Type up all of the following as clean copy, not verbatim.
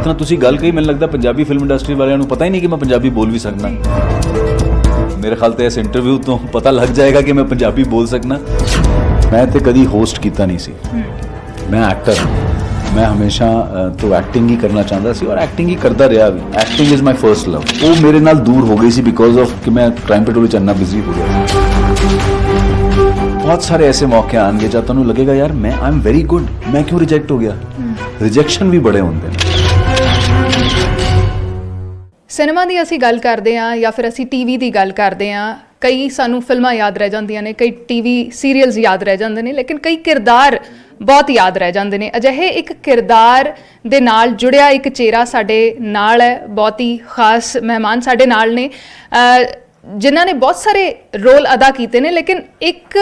ਤਰ੍ਹਾਂ ਤੁਸੀਂ ਗੱਲ ਕਹੀ, ਮੈਨੂੰ ਲੱਗਦਾ ਪੰਜਾਬੀ ਫਿਲਮ ਇੰਡਸਟਰੀ ਵਾਲਿਆਂ ਨੂੰ ਪਤਾ ਹੀ ਨਹੀਂ ਕਿ ਮੈਂ ਪੰਜਾਬੀ ਬੋਲ ਵੀ ਸਕਦਾ। ਮੇਰੇ ਖਿਆਲ ਤੇ ਇਸ ਇੰਟਰਵਿਊ ਤੋਂ ਪਤਾ ਲੱਗ ਜਾਏਗਾ ਕਿ ਮੈਂ ਪੰਜਾਬੀ ਬੋਲ ਸਕਦਾ। ਮੈਂ ਤੇ ਕਦੀ ਹੋਸਟ ਕੀਤਾ ਨਹੀਂ ਸੀ, ਮੈਂ ਐਕਟਰ ਹਾਂ। मैं हमेशा तो एक्टिंग ही करना चाहता सी और एक्टिंग ही करता रहा भी। Acting is my first love. वो मेरे नाल दूर हो गई सी बिकॉज ऑफ कि मैं क्राइम पेट्रोल में इन्ना बिजी हो गया। बहुत सारे ऐसे मौके आएंगे जब तुहानूं लगेगा यार मैं आई एम वेरी गुड, मैं क्यों रिजेक्ट हो गया। रिजेक्शन भी बड़े होंदे ने। सिनेमा की असीं गल करते हैं या फिर असीं टीवी की गल करते हैं, कई सानू फिल्मां याद रह जांदियां ने, कई टीवी सीरीयल्स याद रह जांदे ने, लेकिन कई किरदार बहुत याद रह जांदे ने। अजिहे एक किरदार दे नाल जुड़िया एक चेहरा साडे नाल है, बहुत ही खास मेहमान साडे नाल ने जिन्हां ने बहुत सारे रोल अदा किए ने, लेकिन एक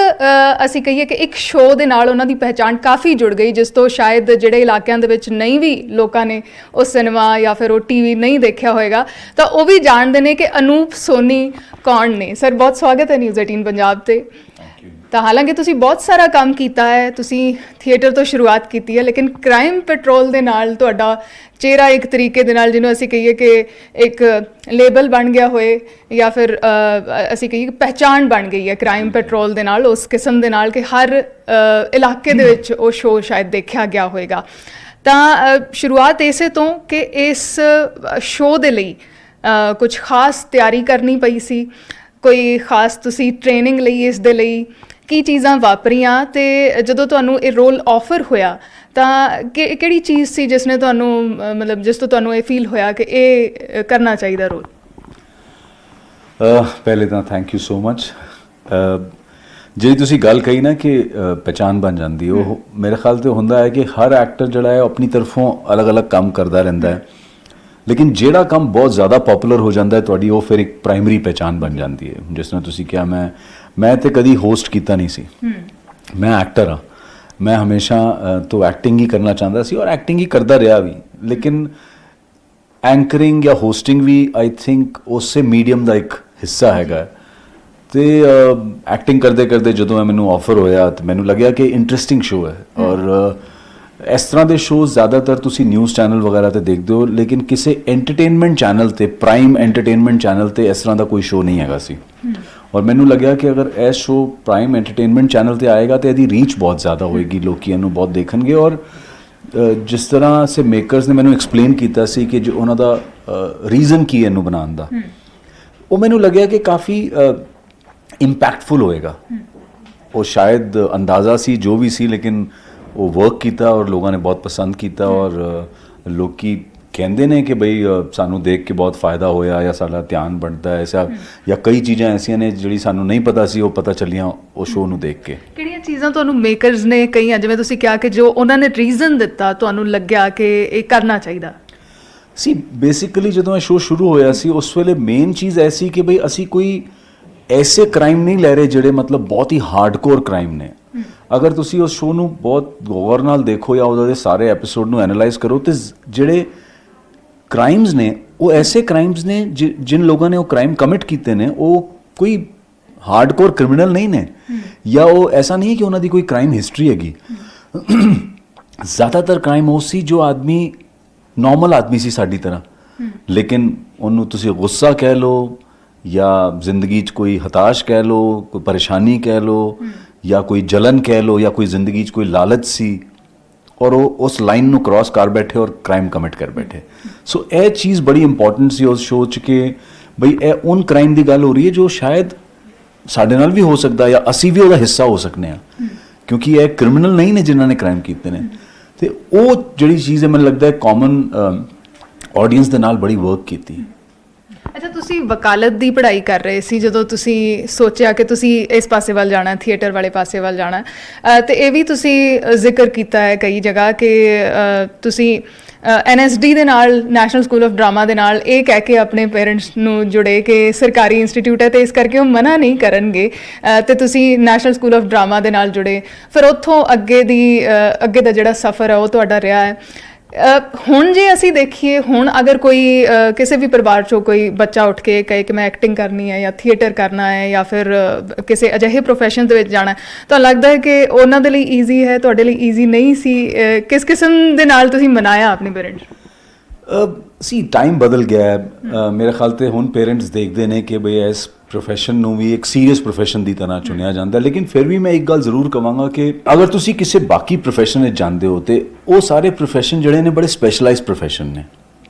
असीं कहिए कि एक शो दे नाल उन्हां दी पहचान काफ़ी जुड़ गई, जिस तो शायद जिहड़े इलाकिਆਂ ਦੇ ਵਿੱਚ नहीं भी लोगों ने ਉਹ सिनेमा या फिर ਉਹ टीवी नहीं देखा होएगा ਤਾਂ ਉਹ भी जाणदे ने कि अनूप सोनी कौन ने। सर बहुत स्वागत है न्यूज़ 18 पंजाब ते। ਤਾਂ ਹਾਲਾਂਕਿ ਤੁਸੀਂ ਬਹੁਤ ਸਾਰਾ ਕੰਮ ਕੀਤਾ ਹੈ, ਤੁਸੀਂ ਥੀਏਟਰ ਤੋਂ ਸ਼ੁਰੂਆਤ ਕੀਤੀ ਹੈ, ਲੇਕਿਨ ਕ੍ਰਾਈਮ ਪੈਟਰੋਲ ਦੇ ਨਾਲ ਤੁਹਾਡਾ ਚਿਹਰਾ ਇੱਕ ਤਰੀਕੇ ਦੇ ਨਾਲ, ਜਿਹਨੂੰ ਅਸੀਂ ਕਹੀਏ ਕਿ ਇੱਕ ਲੇਬਲ ਬਣ ਗਿਆ ਹੋਏ ਜਾਂ ਫਿਰ ਅਸੀਂ ਕਹੀਏ ਕਿ ਪਹਿਚਾਣ ਬਣ ਗਈ ਹੈ ਕ੍ਰਾਈਮ ਪੈਟਰੋਲ ਦੇ ਨਾਲ, ਉਸ ਕਿਸਮ ਦੇ ਨਾਲ ਕਿ ਹਰ ਇਲਾਕੇ ਦੇ ਵਿੱਚ ਉਹ ਸ਼ੋਅ ਸ਼ਾਇਦ ਦੇਖਿਆ ਗਿਆ ਹੋਏਗਾ। ਤਾਂ ਸ਼ੁਰੂਆਤ ਇਸੇ ਤੋਂ ਕਿ ਇਸ ਸ਼ੋਅ ਦੇ ਲਈ ਕੁਝ ਖਾਸ ਤਿਆਰੀ ਕਰਨੀ ਪਈ ਸੀ, ਕੋਈ ਖਾਸ ਤੁਸੀਂ ਟ੍ਰੇਨਿੰਗ ਲਈ ਇਸ ਦੇ ਲਈ ਕੀ ਚੀਜ਼ਾਂ ਵਾਪਰੀਆਂ, ਤੇ ਜਦੋਂ ਤੁਹਾਨੂੰ ਇਹ ਰੋਲ ਆਫਰ ਹੋਇਆ ਤਾਂ ਕਿਹੜੀ ਚੀਜ਼ ਸੀ ਜਿਸ ਨੇ ਤੁਹਾਨੂੰ ਮਤਲਬ ਜਿਸ ਤੋਂ ਤੁਹਾਨੂੰ ਇਹ ਫੀਲ ਹੋਇਆ ਕਿ ਇਹ ਕਰਨਾ ਚਾਹੀਦਾ ਰੋਲ? ਪਹਿਲੇ ਤਾਂ ਥੈਂਕ ਯੂ ਸੋ ਮਚ। ਜਿਹੜੀ ਤੁਸੀਂ ਗੱਲ ਕਹੀ ਨਾ ਕਿ ਪਹਿਚਾਣ ਬਣ ਜਾਂਦੀ, ਉਹ ਮੇਰੇ ਖਿਆਲ ਤੇ ਹੁੰਦਾ ਹੈ ਕਿ ਹਰ ਐਕਟਰ ਜਿਹੜਾ ਹੈ ਆਪਣੀ ਤਰਫੋਂ ਅਲੱਗ-ਅਲੱਗ ਕੰਮ ਕਰਦਾ ਰਹਿੰਦਾ ਹੈ, ਲੇਕਿਨ ਜਿਹੜਾ ਕੰਮ ਬਹੁਤ ਜ਼ਿਆਦਾ ਪਪੂਲਰ ਹੋ ਜਾਂਦਾ ਹੈ ਤੁਹਾਡੀ, ਉਹ ਫਿਰ ਇੱਕ ਪ੍ਰਾਇਮਰੀ ਪਹਿਚਾਣ ਬਣ ਜਾਂਦੀ ਹੈ। ਜਿਸ ਤਰ੍ਹਾਂ ਤੁਸੀਂ ਕਿਹਾ ਮੈਂ ਤੇ ਕਦੀ ਹੋਸਟ ਕੀਤਾ ਨਹੀਂ ਸੀ, ਮੈਂ ਐਕਟਰ ਹਾਂ। ਮੈਂ ਹਮੇਸ਼ਾ ਤੋਂ ਐਕਟਿੰਗ ਹੀ ਕਰਨਾ ਚਾਹੁੰਦਾ ਸੀ ਔਰ ਐਕਟਿੰਗ ਹੀ ਕਰਦਾ ਰਿਹਾ ਵੀ, ਲੇਕਿਨ ਐਂਕਰਿੰਗ ਜਾਂ ਹੋਸਟਿੰਗ ਵੀ ਆਈ ਥਿੰਕ ਉਸੇ ਮੀਡੀਅਮ ਦਾ ਇੱਕ ਹਿੱਸਾ ਹੈਗਾ। ਅਤੇ ਐਕਟਿੰਗ ਕਰਦੇ ਕਰਦੇ ਜਦੋਂ ਮੈਨੂੰ ਆਫਰ ਹੋਇਆ ਤਾਂ ਮੈਨੂੰ ਲੱਗਿਆ ਕਿ ਇੰਟਰਸਟਿੰਗ ਸ਼ੋਅ ਹੈ। ਔਰ ਇਸ ਤਰ੍ਹਾਂ ਦੇ ਸ਼ੋਅ ਜ਼ਿਆਦਾਤਰ ਤੁਸੀਂ ਨਿਊਜ਼ ਚੈਨਲ ਵਗੈਰਾ 'ਤੇ ਦੇਖਦੇ ਹੋ, ਲੇਕਿਨ ਕਿਸੇ ਐਂਟਰਟੇਨਮੈਂਟ ਚੈਨਲ 'ਤੇ, ਪ੍ਰਾਈਮ ਐਂਟਰਟੇਨਮੈਂਟ ਚੈਨਲ 'ਤੇ ਇਸ ਤਰ੍ਹਾਂ ਦਾ ਕੋਈ ਸ਼ੋਅ ਨਹੀਂ ਹੈਗਾ ਸੀ। ਔਰ ਮੈਨੂੰ ਲੱਗਿਆ ਕਿ ਅਗਰ ਇਹ ਸ਼ੋਅ ਪ੍ਰਾਈਮ ਐਂਟਰਟੇਨਮੈਂਟ ਚੈਨਲ 'ਤੇ ਆਏਗਾ ਤਾਂ ਇਹਦੀ ਰੀਚ ਬਹੁਤ ਜ਼ਿਆਦਾ ਹੋਏਗੀ, ਲੋਕ ਇਹਨੂੰ ਬਹੁਤ ਦੇਖਣਗੇ। ਔਰ ਜਿਸ ਤਰ੍ਹਾਂ ਸੇ ਮੇਕਰਸ ਨੇ ਮੈਨੂੰ ਐਕਸਪਲੇਨ ਕੀਤਾ ਸੀ ਕਿ ਜੋ ਉਹਨਾਂ ਦਾ ਰੀਜ਼ਨ ਕੀ ਇਹਨੂੰ ਬਣਾਉਣ ਦਾ, ਉਹ ਮੈਨੂੰ ਲੱਗਿਆ ਕਿ ਕਾਫੀ ਇੰਪੈਕਟਫੁਲ ਹੋਏਗਾ। ਉਹ ਸ਼ਾਇਦ ਅੰਦਾਜ਼ਾ ਸੀ ਜੋ ਵੀ ਸੀ, ਲੇਕਿਨ ਉਹ ਵਰਕ ਕੀਤਾ ਔਰ ਲੋਕਾਂ ਨੇ ਬਹੁਤ ਪਸੰਦ ਕੀਤਾ। ਔਰ ਲੋਕੀ ਕਹਿੰਦੇ ਨੇ ਕਿ ਬਈ ਸਾਨੂੰ ਦੇਖ ਕੇ ਬਹੁਤ ਫਾਇਦਾ ਹੋਇਆ ਜਾਂ ਸਾਡਾ ਧਿਆਨ ਬਣਦਾ ਐਸਾ, ਜਾਂ ਕਈ ਚੀਜ਼ਾਂ ਐਸੀਆਂ ਨੇ ਜਿਹੜੀ ਸਾਨੂੰ ਨਹੀਂ ਪਤਾ ਸੀ ਉਹ ਪਤਾ ਚੱਲੀਆਂ ਉਹ ਸ਼ੋਅ ਨੂੰ ਦੇਖ ਕੇ। ਕਿਹੜੀਆਂ ਚੀਜ਼ਾਂ ਤੁਹਾਨੂੰ ਮੇਕਰਸ ਨੇ ਕਹੀਆਂ, ਜਿਵੇਂ ਤੁਸੀਂ ਕਿਹਾ ਕਿ ਜੋ ਉਹਨਾਂ ਨੇ ਰੀਜ਼ਨ ਦਿੱਤਾ ਤੁਹਾਨੂੰ ਲੱਗਿਆ ਕਿ ਇਹ ਕਰਨਾ ਚਾਹੀਦਾ ਸੀ? ਬੇਸਿਕਲੀ ਜਦੋਂ ਇਹ ਸ਼ੋਅ ਸ਼ੁਰੂ ਹੋਇਆ ਸੀ ਉਸ ਵੇਲੇ ਮੇਨ ਚੀਜ਼ ਐਸੀ ਕਿ ਬਈ ਅਸੀਂ ਕੋਈ ਐਸੇ ਕ੍ਰਾਈਮ ਨਹੀਂ ਲੈ ਰਹੇ ਜਿਹੜੇ ਮਤਲਬ ਬਹੁਤ ਹੀ ਹਾਰਡਕੋਰ ਕ੍ਰਾਈਮ ਨੇ। ਅਗਰ ਤੁਸੀਂ ਉਸ ਸ਼ੋਅ ਨੂੰ ਬਹੁਤ ਗੌਰ ਨਾਲ ਦੇਖੋ ਜਾਂ ਉਹਦੇ ਸਾਰੇ ਐਪੀਸੋਡ ਨੂੰ ਐਨਾਲਾਈਜ਼ ਕਰੋ ਤਾਂ ਜਿਹੜੇ ਕ੍ਰਾਈਮਸ ਨੇ ਉਹ ਐਸੇ ਕ੍ਰਾਈਮਸ ਨੇ ਜਿਨ ਲੋਕਾਂ ਨੇ ਉਹ ਕ੍ਰਾਈਮ ਕਮਿਟ ਕੀਤੇ ਨੇ ਉਹ ਕੋਈ ਹਾਰਡਕੋਰ ਕ੍ਰਿਮੀਨਲ ਨਹੀਂ ਨੇ, ਜਾਂ ਉਹ ਐਸਾ ਨਹੀਂ ਕਿ ਉਹਨਾਂ ਦੀ ਕੋਈ ਕ੍ਰਾਈਮ ਹਿਸਟਰੀ ਹੈਗੀ। ਜ਼ਿਆਦਾਤਰ ਕ੍ਰਾਈਮ ਉਹ ਸੀ ਜੋ ਆਦਮੀ ਨੋਰਮਲ ਆਦਮੀ ਸੀ ਸਾਡੀ ਤਰ੍ਹਾਂ, ਲੇਕਿਨ ਉਹਨੂੰ ਤੁਸੀਂ ਗੁੱਸਾ ਕਹਿ ਲਓ ਜਾਂ ਜ਼ਿੰਦਗੀ 'ਚ ਕੋਈ ਹਤਾਸ਼ ਕਹਿ ਲਓ, ਕੋਈ ਪਰੇਸ਼ਾਨੀ ਕਹਿ ਲਓ, ਜਾਂ ਕੋਈ ਜਲਨ ਕਹਿ ਲਓ, ਜਾਂ ਕੋਈ ਜ਼ਿੰਦਗੀ 'ਚ ਕੋਈ ਲਾਲਚ ਸੀ ਔਰ ਉਹ ਉਸ ਲਾਈਨ ਨੂੰ ਕ੍ਰਾਸ ਕਰ ਬੈਠੇ ਔਰ ਕ੍ਰਾਈਮ ਕਮਿਟ ਕਰ ਬੈਠੇ। ਸੋ ਇਹ ਚੀਜ਼ ਬੜੀ ਇੰਪੋਰਟੈਂਟ ਸੀ ਉਸ ਸ਼ੋਅ 'ਚ ਕਿ ਬਈ ਇਹ ਉਨ ਕ੍ਰਾਈਮ ਦੀ ਗੱਲ ਹੋ ਰਹੀ ਹੈ ਜੋ ਸ਼ਾਇਦ ਸਾਡੇ ਨਾਲ ਵੀ ਹੋ ਸਕਦਾ ਜਾਂ ਅਸੀਂ ਵੀ ਉਹਦਾ ਹਿੱਸਾ ਹੋ ਸਕਦੇ ਹਾਂ, ਕਿਉਂਕਿ ਇਹ ਕ੍ਰਿਮੀਨਲ ਨਹੀਂ ਨੇ ਜਿਨ੍ਹਾਂ ਨੇ ਕ੍ਰਾਈਮ ਕੀਤੇ ਨੇ। ਅਤੇ ਉਹ ਜਿਹੜੀ ਚੀਜ਼ ਹੈ ਮੈਨੂੰ ਲੱਗਦਾ ਹੈ ਕਾਮਨ ਆਡੀਅנס ਦੇ ਨਾਲ ਬੜੀ ਵਰਕ ਕੀਤੀ। ਅੱਛਾ, ਤੁਸੀਂ ਵਕਾਲਤ ਦੀ ਪੜ੍ਹਾਈ ਕਰ ਰਹੇ ਸੀ ਜਦੋਂ ਤੁਸੀਂ ਸੋਚਿਆ ਕਿ ਤੁਸੀਂ ਇਸ ਪਾਸੇ ਵੱਲ ਜਾਣਾ, ਥੀਏਟਰ ਵਾਲੇ ਪਾਸੇ ਵੱਲ ਜਾਣਾ, ਅਤੇ ਇਹ ਵੀ ਤੁਸੀਂ ਜ਼ਿਕਰ ਕੀਤਾ ਹੈ ਕਈ ਜਗ੍ਹਾ ਕਿ ਤੁਸੀਂ NSD ਦੇ ਨਾਲ, ਨੈਸ਼ਨਲ ਸਕੂਲ ਆਫ ਡਰਾਮਾ ਦੇ ਨਾਲ ਇਹ ਕਹਿ ਕੇ ਆਪਣੇ ਪੇਰੈਂਟਸ ਨੂੰ ਜੁੜੇ ਕਿ ਸਰਕਾਰੀ ਇੰਸਟੀਟਿਊਟ ਹੈ ਅਤੇ ਇਸ ਕਰਕੇ ਉਹ ਮਨਾ ਨਹੀਂ ਕਰਨਗੇ, ਅਤੇ ਤੁਸੀਂ ਨੈਸ਼ਨਲ ਸਕੂਲ ਆਫ ਡਰਾਮਾ ਦੇ ਨਾਲ ਜੁੜੇ। ਫਿਰ ਉੱਥੋਂ ਅੱਗੇ ਦਾ ਜਿਹੜਾ ਸਫ਼ਰ ਹੈ ਉਹ ਤੁਹਾਡਾ ਰਿਹਾ ਹੈ। ਹੁਣ ਜੇ ਅਸੀਂ ਦੇਖੀਏ, ਹੁਣ ਅਗਰ ਕੋਈ ਕਿਸੇ ਵੀ ਪਰਿਵਾਰ 'ਚੋਂ ਕੋਈ ਬੱਚਾ ਉੱਠ ਕੇ ਕਹੇ ਕਿ ਮੈਂ ਐਕਟਿੰਗ ਕਰਨੀ ਹੈ ਜਾਂ ਥੀਏਟਰ ਕਰਨਾ ਹੈ ਜਾਂ ਫਿਰ ਕਿਸੇ ਅਜਿਹੇ ਪ੍ਰੋਫੈਸ਼ਨ ਦੇ ਵਿੱਚ ਜਾਣਾ, ਤਾਂ ਲੱਗਦਾ ਹੈ ਕਿ ਉਹਨਾਂ ਦੇ ਲਈ ਈਜ਼ੀ ਹੈ, ਤੁਹਾਡੇ ਲਈ ਈਜ਼ੀ ਨਹੀਂ ਸੀ? ਕਿਸ ਕਿਸਮ ਦੇ ਨਾਲ ਤੁਸੀਂ ਮਨਾਇਆ ਆਪਣੇ ਪੇਰੈਂਟਸ? ਸੀ ਟਾਈਮ ਬਦਲ ਗਿਆ ਹੈ। ਮੇਰੇ ਖਿਆਲ ਤੇ ਹੁਣ ਪੇਰੈਂਟਸ ਦੇਖਦੇ ਨੇ ਕਿ ਬਈ ਇਸ ਪ੍ਰੋਫੈਸ਼ਨ ਨੂੰ ਵੀ ਇੱਕ ਸੀਰੀਅਸ ਪ੍ਰੋਫੈਸ਼ਨ ਦੀ ਤਰ੍ਹਾਂ ਚੁਣਿਆ ਜਾਂਦਾ ਹੈ। ਲੇਕਿਨ ਫਿਰ ਵੀ ਮੈਂ ਇੱਕ ਗੱਲ ਜ਼ਰੂਰ ਕਹਾਂਗਾ ਕਿ ਅਗਰ ਤੁਸੀਂ ਕਿਸੇ ਬਾਕੀ ਪ੍ਰੋਫੈਸ਼ਨ ਵਿੱਚ ਜਾਂਦੇ ਹੋ ਤੇ ਉਹ ਸਾਰੇ ਪ੍ਰੋਫੈਸ਼ਨ ਜਿਹੜੇ ਨੇ ਬੜੇ ਸਪੈਸ਼ਲਾਈਜ਼ਡ ਪ੍ਰੋਫੈਸ਼ਨ ਨੇ,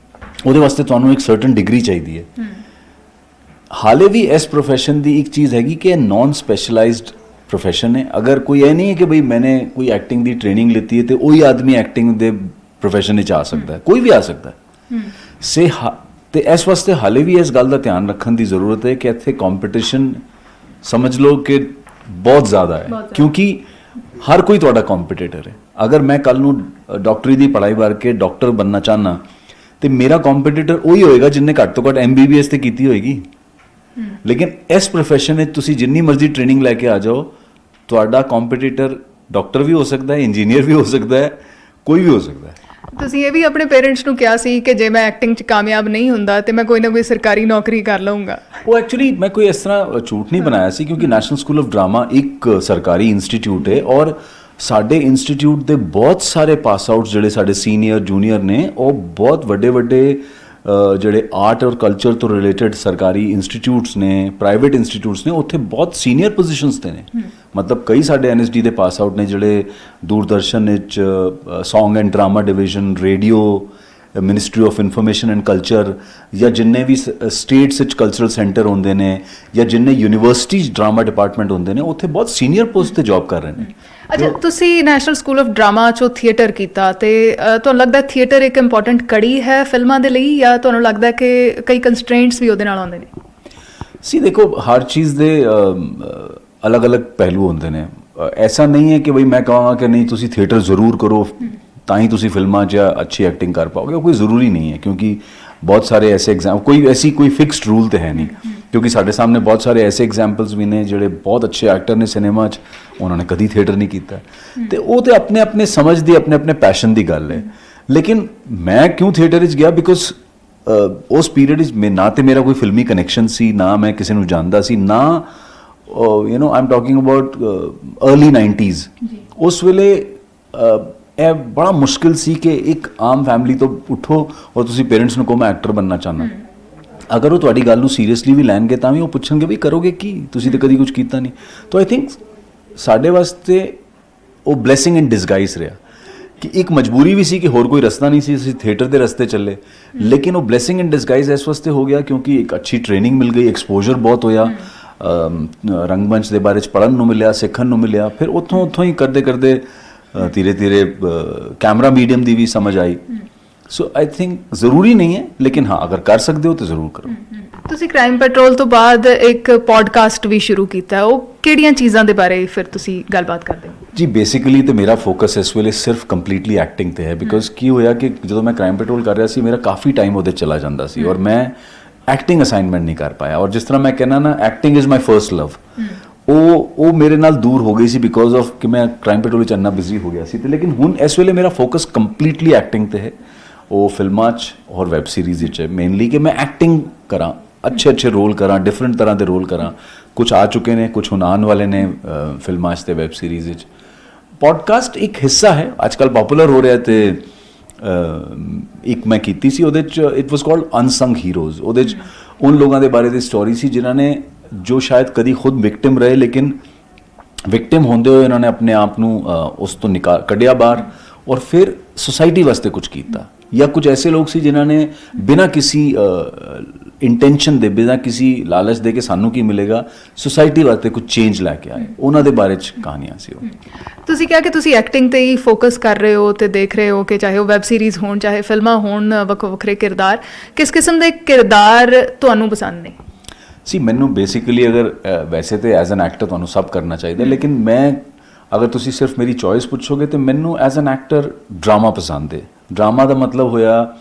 ਉਹਦੇ ਵਾਸਤੇ ਤੁਹਾਨੂੰ ਇੱਕ ਸਰਟਨ ਡਿਗਰੀ ਚਾਹੀਦੀ ਹੈ। ਹਾਲੇ ਵੀ ਇਸ ਪ੍ਰੋਫੈਸ਼ਨ ਦੀ ਇੱਕ ਚੀਜ਼ ਹੈਗੀ ਕਿ ਇਹ ਨਾਨ ਸਪੈਸ਼ਲਾਈਜ਼ਡ ਪ੍ਰੋਫੈਸ਼ਨ ਹੈ। ਅਗਰ ਕੋਈ ਇਹ ਨਹੀਂ ਹੈ ਕਿ ਬਈ ਮੈਨੇ ਕੋਈ ਐਕਟਿੰਗ ਦੀ ਟ੍ਰੇਨਿੰਗ ਲਿੱਤੀ ਹੈ ਤੇ ਉਹੀ ਆਦਮੀ ਐਕਟਿੰਗ ਦੇ ਪ੍ਰੋਫੈਸ਼ਨ ਵਿੱਚ ਆ ਸਕਦਾ ਹੈ, ਕੋਈ ਵੀ ਆ ਸਕਦਾ ਹੈ। ਤੇ ਇਸ ਵਾਸਤੇ ਹਾਲੇ ਵੀ ਇਸ ਗੱਲ ਦਾ ਧਿਆਨ ਰੱਖਣ ਦੀ ਜ਼ਰੂਰਤ ਹੈ ਕਿ ਇੱਥੇ ਕੰਪੀਟੀਸ਼ਨ ਸਮਝ ਲਓ ਕਿ ਬਹੁਤ ਜ਼ਿਆਦਾ ਹੈ, ਕਿਉਂਕਿ ਹਰ ਕੋਈ ਤੁਹਾਡਾ ਕੰਪੀਟੀਟਰ ਹੈ। ਅਗਰ ਮੈਂ ਕੱਲ ਨੂੰ ਡਾਕਟਰੀ ਦੀ ਪੜ੍ਹਾਈ ਕਰਕੇ ਡਾਕਟਰ ਬਣਨਾ ਚਾਹਨਾ ਤੇ ਮੇਰਾ ਕੰਪੀਟੀਟਰ ਉਹੀ ਹੋਏਗਾ ਜਿੰਨੇ ਘੱਟ ਤੋਂ ਘੱਟ MBBS ਤੇ ਕੀਤੀ ਹੋਏਗੀ। ਲੇਕਿਨ ਇਸ ਪ੍ਰੋਫੈਸ਼ਨ ਵਿੱਚ ਤੁਸੀਂ ਜਿੰਨੀ ਮਰਜ਼ੀ ਟ੍ਰੇਨਿੰਗ ਲੈ ਕੇ ਆ ਜਾਓ, ਤੁਹਾਡਾ ਕੰਪੀਟੀਟਰ ਡਾਕਟਰ ਵੀ ਹੋ ਸਕਦਾ ਹੈ, ਇੰਜੀਨੀਅਰ ਵੀ ਹੋ ਸਕਦਾ ਹੈ, ਕੋਈ ਵੀ ਹੋ ਸਕਦਾ ਹੈ। ਤੁਸੀਂ ਇਹ ਵੀ ਆਪਣੇ ਪੇਰੈਂਟਸ ਨੂੰ ਕਿਹਾ ਸੀ ਕਿ ਜੇ ਮੈਂ ਐਕਟਿੰਗ 'ਚ ਕਾਮਯਾਬ ਨਹੀਂ ਹੁੰਦਾ ਤੇ ਮੈਂ ਕੋਈ ਨਾ ਕੋਈ ਸਰਕਾਰੀ ਨੌਕਰੀ ਕਰ ਲਵਾਂਗਾ। ਉਹ ਐਕਚੁਅਲੀ ਮੈਂ ਕੋਈ ਇਸ ਤਰ੍ਹਾਂ ਝੂਠ ਨਹੀਂ ਬਣਾਇਆ ਸੀ, ਕਿਉਂਕਿ ਨੈਸ਼ਨਲ ਸਕੂਲ ਆਫ ਡਰਾਮਾ ਇੱਕ ਸਰਕਾਰੀ ਇੰਸਟੀਚਿਊਟ ਹੈ ਔਰ ਸਾਡੇ ਇੰਸਟੀਚਿਊਟ ਦੇ ਬਹੁਤ ਸਾਰੇ ਪਾਸ ਆਊਟਸ ਜਿਹੜੇ ਸਾਡੇ ਸੀਨੀਅਰ ਜੂਨੀਅਰ ਨੇ ਉਹ ਬਹੁਤ ਵੱਡੇ ਵੱਡੇ ਜਿਹੜੇ ਆਰਟ ਔਰ ਕਲਚਰ ਤੋਂ ਰਿਲੇਟਡ ਸਰਕਾਰੀ ਇੰਸਟੀਚਿਊਟਸ ਨੇ, ਪ੍ਰਾਈਵੇਟ ਇੰਸਟੀਚਿਊਟਸ ਨੇ, ਉੱਥੇ ਬਹੁਤ ਸੀਨੀਅਰ ਪੋਜੀਸ਼ਨਸ ਤੇ ਨੇ। ਮਤਲਬ ਕਈ ਸਾਡੇ NSD ਦੇ ਪਾਸ ਆਊਟ ਨੇ ਜਿਹੜੇ ਦੂਰਦਰਸ਼ਨ ਵਿੱਚ song and drama division, radio, ministry of information and culture, ਜਾਂ ਜਿੰਨੇ ਵੀ ਸਟੇਟਸ ਵਿੱਚ ਕਲਚਰਲ ਸੈਂਟਰ ਹੁੰਦੇ ਨੇ, ਜਾਂ ਜਿੰਨੇ ਯੂਨੀਵਰਸਿਟੀਜ਼ ਡਰਾਮਾ ਡਿਪਾਰਟਮੈਂਟ ਹੁੰਦੇ ਨੇ, ਉੱਥੇ ਬਹੁਤ ਸੀਨੀਅਰ ਪੋਸਟ ਤੇ ਜੌਬ ਕਰ ਰਹੇ ਨੇ। ਅੱਛਾ, ਤੁਸੀਂ ਨੈਸ਼ਨਲ ਸਕੂਲ ਆਫ ਡਰਾਮਾ 'ਚੋਂ ਥੀਏਟਰ ਕੀਤਾ ਤੇ ਤੁਹਾਨੂੰ ਲੱਗਦਾ ਥੀਏਟਰ ਇੱਕ ਇੰਪੋਰਟੈਂਟ ਕੜੀ ਹੈ ਫਿਲਮਾਂ ਦੇ ਲਈ, ਜਾਂ ਤੁਹਾਨੂੰ ਲੱਗਦਾ ਕਿ ਕਈ ਕੰਸਟ੍ਰੇਂਟਸ ਵੀ ਉਹਦੇ ਨਾਲ ਆਉਂਦੇ ਨੇ? ਸੀ ਦੇਖੋ, ਹਰ ਚੀਜ਼ ਦੇ ਅਲੱਗ-ਅਲੱਗ ਪਹਿਲੂ ਹੁੰਦੇ ਨੇ। ਐਸਾ ਨਹੀਂ ਹੈ ਕਿ ਬਈ ਮੈਂ ਕਹਾਂਗਾ ਕਿ ਨਹੀਂ ਤੁਸੀਂ ਥੀਏਟਰ ਜ਼ਰੂਰ ਕਰੋ ਤਾਂ ਹੀ ਤੁਸੀਂ ਫਿਲਮਾਂ 'ਚ ਅੱਛੀ ਐਕਟਿੰਗ ਕਰ ਪਾਓਗੇ। ਉਹ ਕੋਈ ਜ਼ਰੂਰੀ ਨਹੀਂ ਹੈ, ਕਿਉਂਕਿ ਬਹੁਤ ਸਾਰੇ ਐਸੇ ਕੋਈ ਫਿਕਸਡ ਰੂਲ ਤੇ ਹੈ ਨਹੀਂ, ਕਿਉਂਕਿ ਸਾਡੇ ਸਾਹਮਣੇ ਬਹੁਤ ਸਾਰੇ ਐਸੇ ਐਗਜ਼ਾਮਪਲਸ ਵੀ ਨੇ ਜਿਹੜੇ ਬਹੁਤ ਅੱਛੇ ਐਕਟਰ ਨੇ ਸਿਨੇਮਾ 'ਚ, ਉਹਨਾਂ ਨੇ ਕਦੀ ਥੀਏਟਰ ਨਹੀਂ ਕੀਤਾ। ਤੇ ਉਹ ਤੇ ਆਪਣੇ ਆਪਣੇ ਸਮਝ ਦੀ, ਆਪਣੇ ਆਪਣੇ ਪੈਸ਼ਨ ਦੀ ਗੱਲ ਹੈ। ਲੇਕਿਨ ਮੈਂ ਕਿਉਂ ਥੀਏਟਰ ਵਿੱਚ ਗਿਆ? ਬਿਕੋਜ਼ ਉਸ ਪੀਰੀਅਡ ਵਿੱਚ ਨਾ ਤੇ ਮੇਰਾ ਕੋਈ ਫਿਲਮੀ ਕਨੈਕਸ਼ਨ ਸੀ, ਨਾ ਮੈਂ ਕਿਸੇ ਨੂੰ ਜਾਣਦਾ ਸੀ, ਨਾ I am talking about early 90s। ਉਸ ਵੇਲੇ ਇਹ ਬੜਾ ਮੁਸ਼ਕਿਲ ਸੀ ਕਿ ਇੱਕ ਆਮ ਫੈਮਿਲੀ ਤੋਂ ਉੱਠੋ ਔਰ ਤੁਸੀਂ ਪੇਰੈਂਟਸ ਨੂੰ ਕਹੋ ਮੈਂ ਐਕਟਰ ਬਣਨਾ ਚਾਹੁੰਦਾ। ਅਗਰ ਉਹ ਤੁਹਾਡੀ ਗੱਲ ਨੂੰ ਸੀਰੀਅਸਲੀ ਵੀ ਲੈਣਗੇ ਤਾਂ ਵੀ ਉਹ ਪੁੱਛਣਗੇ ਵੀ ਕਰੋਗੇ ਕੀ, ਤੁਸੀਂ ਤਾਂ ਕਦੀ ਕੁਝ ਕੀਤਾ ਨਹੀਂ। ਤਾਂ ਆਈ ਥਿੰਕ ਸਾਡੇ ਵਾਸਤੇ ਉਹ ਬਲੇਸਿੰਗ ਇਨ ਡਿਸਗਾਈਜ਼ ਰਿਹਾ ਕਿ ਇੱਕ ਮਜਬੂਰੀ ਵੀ ਸੀ ਕਿ ਹੋਰ ਕੋਈ ਰਸਤਾ ਨਹੀਂ ਸੀ, ਅਸੀਂ ਥੀਏਟਰ ਦੇ ਰਸਤੇ ਚੱਲੇ। ਲੇਕਿਨ ਉਹ ਬਲੇਸਿੰਗ ਇਨ ਡਿਸਗਾਈਜ਼ ਇਸ ਵਾਸਤੇ ਹੋ ਗਿਆ ਕਿਉਂਕਿ ਇੱਕ ਅੱਛੀ ਟ੍ਰੇਨਿੰਗ ਮਿਲ ਗਈ, ਐਕਸਪੋਜ਼ਰ ਬਹੁਤ ਹੋਇਆ, ਰੰਗਮੰਚ ਦੇ ਬਾਰੇ 'ਚ ਪੜ੍ਹਨ ਨੂੰ ਮਿਲਿਆ, ਸਿੱਖਣ ਨੂੰ ਮਿਲਿਆ। ਫਿਰ ਉੱਥੋਂ ਹੀ ਕਰਦੇ ਕਰਦੇ ਧੀਰੇ ਧੀਰੇ ਕੈਮਰਾ ਮੀਡੀਅਮ ਦੀ ਵੀ ਸਮਝ ਆਈ। ਸੋ ਆਈ ਥਿੰਕ ਜ਼ਰੂਰੀ ਨਹੀਂ ਹੈ, ਲੇਕਿਨ ਹਾਂ ਅਗਰ ਕਰ ਸਕਦੇ ਹੋ ਤਾਂ ਜ਼ਰੂਰ ਕਰੋ। ਤੁਸੀਂ ਕ੍ਰਾਈਮ ਪੈਟਰੋਲ ਤੋਂ ਬਾਅਦ ਇੱਕ ਪੋਡਕਾਸਟ ਵੀ ਸ਼ੁਰੂ ਕੀਤਾ, ਉਹ ਕਿਹੜੀਆਂ ਚੀਜ਼ਾਂ ਦੇ ਬਾਰੇ ਫਿਰ ਤੁਸੀਂ ਗੱਲਬਾਤ ਕਰਦੇ ਹੋ? ਜੀ ਬੇਸਿਕਲੀ ਤੇ ਮੇਰਾ ਫੋਕਸ ਇਸ ਵੇਲੇ ਸਿਰਫ ਕੰਪਲੀਟਲੀ ਐਕਟਿੰਗ ਤੇ ਹੈ। ਬਿਕੋਜ਼ ਕੀ ਹੋਇਆ ਕਿ ਜਦੋਂ ਮੈਂ ਕ੍ਰਾਈਮ ਪੈਟਰੋਲ ਕਰ ਰਿਹਾ ਸੀ ਮੇਰਾ ਕਾਫੀ ਟਾਈਮ ਉਹਦੇ ਚਲਾ ਜਾਂਦਾ ਸੀ ਔਰ ਮੈਂ ਐਕਟਿੰਗ ਅਸਾਈਨਮੈਂਟ ਨਹੀਂ ਕਰ ਪਾਇਆ। ਔਰ ਜਿਸ ਤਰ੍ਹਾਂ ਮੈਂ ਕਹਿੰਦਾ ਨਾ, ਐਕਟਿੰਗ ਇਜ਼ ਮਾਈ ਫਰਸਟ ਲਵ, ਉਹ ਮੇਰੇ ਨਾਲ ਦੂਰ ਹੋ ਗਈ ਸੀ ਬਿਕੋਜ਼ ਆਫ ਕਿ ਮੈਂ ਕ੍ਰਾਈਮ ਪੈਟਰੋਲ ਵਿੱਚ ਇੰਨਾ ਬਿਜ਼ੀ ਹੋ ਗਿਆ ਸੀ। ਤੇ ਲੇਕਿਨ ਹੁਣ ਇਸ ਵੇਲੇ ਮੇਰਾ ਫੋਕਸ ਕੰਪਲੀਟਲੀ ਐਕਟਿੰਗ ਤੇ ਹੈ, ਉਹ ਫਿਲਮਾਂ 'ਚ ਔਰ ਵੈਬ ਸੀਰੀਜ਼ ਵਿੱਚ ਹੈ ਮੇਨਲੀ, ਕਿ ਮੈਂ ਐਕਟਿੰਗ ਕਰਾਂ, ਅੱਛੇ ਰੋਲ ਕਰਾਂ, ਡਿਫਰੈਂਟ ਤਰ੍ਹਾਂ ਦੇ ਰੋਲ ਕਰਾਂ। ਕੁਝ ਆ ਚੁੱਕੇ ਨੇ, ਕੁਝ ਹੁਣ ਆਉਣ ਵਾਲੇ ਨੇ ਫਿਲਮਾਂ 'ਚ ਤੇ ਵੈਬ ਸੀਰੀਜ਼ ਵਿੱਚ। ਪੋਡਕਾਸਟ ਇੱਕ ਹਿੱਸਾ ਹੈ, ਅੱਜ ਕੱਲ੍ਹ ਪਪੂਲਰ ਹੋ ਰਿਹਾ। ਤੇ ਇੱਕ ਮੈਂ ਕੀਤੀ ਸੀ ਉਹਦੇ 'ਚ, it was called unsung heroes. ਉਹਦੇ 'ਚ ਉਨ ਲੋਕਾਂ ਦੇ ਬਾਰੇ ਦੀ ਸਟੋਰੀ ਸੀ ਜਿਨ੍ਹਾਂ ਨੇ, ਜੋ ਸ਼ਾਇਦ ਕਦੀ ਖੁਦ ਵਿਕਟਿਮ ਰਹੇ, ਲੇਕਿਨ ਵਿਕਟਿਮ ਹੁੰਦੇ ਹੋਏ ਇਹਨਾਂ ਨੇ ਆਪਣੇ ਆਪ ਨੂੰ ਉਸ ਤੋਂ ਕੱਢਿਆ ਬਾਹਰ ਔਰ ਫਿਰ ਸੋਸਾਇਟੀ ਵਾਸਤੇ ਕੁਝ ਕੀਤਾ। ਜਾਂ ਕੁਝ ਐਸੇ ਲੋਕ ਸੀ ਜਿਨ੍ਹਾਂ ਨੇ ਬਿਨਾਂ ਕਿਸੇ ਇੰਟੈਂਸ਼ਨ ਦੇ, ਬਿਨਾਂ ਕਿਸੇ ਲਾਲਚ ਦੇ ਕਿ ਸਾਨੂੰ ਕੀ ਮਿਲੇਗਾ, ਸੋਸਾਇਟੀ ਵਾਸਤੇ ਕੁਝ ਚੇਂਜ ਲੈ ਕੇ ਆਏ। ਉਹਨਾਂ ਦੇ ਬਾਰੇ 'ਚ ਕਹਾਣੀਆਂ ਸੀ ਉਹ। ਤੁਸੀਂ ਕਿਹਾ ਕਿ ਤੁਸੀਂ ਐਕਟਿੰਗ ਤੇ ਹੀ ਫੋਕਸ ਕਰ ਰਹੇ ਹੋ ਤੇ ਦੇਖ ਰਹੇ ਹੋ ਕਿ ਚਾਹੇ ਉਹ ਵੈਬ ਸੀਰੀਜ਼ ਹੋਣ, ਚਾਹੇ ਫਿਲਮਾਂ ਹੋਣ, ਵੱਖਰੇ ਕਿਰਦਾਰ, ਕਿਸ ਕਿਸਮ ਦੇ ਕਿਰਦਾਰ ਤੁਹਾਨੂੰ ਪਸੰਦ ਨੇ? ਸੀ ਮੈਨੂੰ ਬੇਸਿਕਲੀ ਅਗਰ ਵੈਸੇ ਤੇ ਐਜ਼ ਐਨ ਐਕਟਰ ਤੁਹਾਨੂੰ ਸਭ ਕਰਨਾ ਚਾਹੀਦਾ, ਲੇਕਿਨ ਮੈਂ ਅਗਰ ਤੁਸੀਂ ਸਿਰਫ ਮੇਰੀ ਚੋਇਸ ਪੁੱਛੋਗੇ ਤਾਂ ਮੈਨੂੰ ਐਜ਼ ਐਨ ਐਕਟਰ ਡਰਾਮਾ ਪਸੰਦ ਹੈ। ਡਰਾਮਾ ਦਾ ਮਤਲਬ ਹੋਇਆ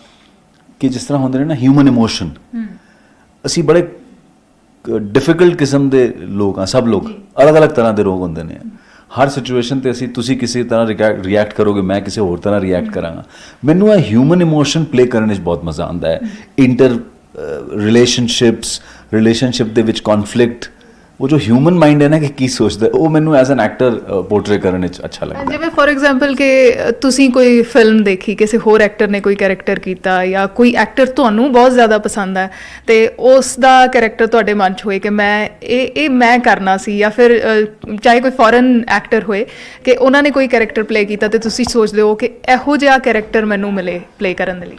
ਕਿ ਜਿਸ ਤਰ੍ਹਾਂ ਹੁੰਦੇ ਨੇ ਨਾ ਹਿਊਮਨ ਇਮੋਸ਼ਨ, ਅਸੀਂ ਬੜੇ ਡਿਫਿਕਲਟ ਕਿਸਮ ਦੇ ਲੋਕ ਹਾਂ, ਸਭ ਲੋਕ ਅਲੱਗ-ਅਲੱਗ ਤਰ੍ਹਾਂ ਦੇ ਲੋਕ ਹੁੰਦੇ ਨੇ। ਹਰ ਸਿਚੁਏਸ਼ਨ ਤੇ ਤੁਸੀਂ ਕਿਸੇ ਤਰ੍ਹਾਂ ਰਿਐਕਟ ਕਰੋਗੇ, ਮੈਂ ਕਿਸੇ ਹੋਰ ਤਰ੍ਹਾਂ ਰਿਐਕਟ ਕਰਾਂਗਾ। ਮੈਨੂੰ ਇਹ ਹਿਊਮਨ ਇਮੋਸ਼ਨ ਪਲੇ ਕਰਨ ਵਿੱਚ ਬਹੁਤ ਮਜ਼ਾ ਆਉਂਦਾ ਹੈ। ਰਿਲੇਸ਼ਨਸ਼ਿਪ ਦੇ ਵਿੱਚ ਕੌਨਫਲਿਕਟ, ਉਹ ਜੋ ਹਿਊਮਨ ਮਾਈਂਡ ਹੈ ਨਾ ਕਿ ਕੀ ਸੋਚਦਾ, ਉਹ ਮੈਨੂੰ ਐਜ਼ ਐਨ ਐਕਟਰ ਪੋਰਟਰੇ ਕਰਨ ਵਿੱਚ ਅੱਛਾ ਲੱਗਦਾ। ਜਿਵੇਂ ਫੋਰ ਐਗਜ਼ਾਮਪਲ ਕਿ ਤੁਸੀਂ ਕੋਈ ਫਿਲਮ ਦੇਖੀ, ਕਿਸੇ ਹੋਰ ਐਕਟਰ ਨੇ ਕੋਈ ਕੈਰੈਕਟਰ ਕੀਤਾ ਜਾਂ ਕੋਈ ਐਕਟਰ ਤੁਹਾਨੂੰ ਬਹੁਤ ਜ਼ਿਆਦਾ ਪਸੰਦ ਹੈ ਤੇ ਉਸ ਦਾ ਕੈਰੈਕਟਰ ਤੁਹਾਡੇ ਮਨ 'ਚ ਹੋਏ ਕਿ ਮੈਂ ਇਹ ਮੈਂ ਕਰਨਾ ਸੀ, ਜਾਂ ਫਿਰ ਚਾਹੇ ਕੋਈ ਫੋਰਨ ਐਕਟਰ ਹੋਏ ਕਿ ਉਹਨਾਂ ਨੇ ਕੋਈ ਕੈਰੈਕਟਰ ਪਲੇ ਕੀਤਾ ਤੇ ਤੁਸੀਂ ਸੋਚਦੇ ਹੋ ਕਿ ਇਹੋ ਜਿਹਾ ਕੈਰੈਕਟਰ ਮੈਨੂੰ ਮਿਲੇ ਪਲੇ ਕਰਨ ਦੇ ਲਈ।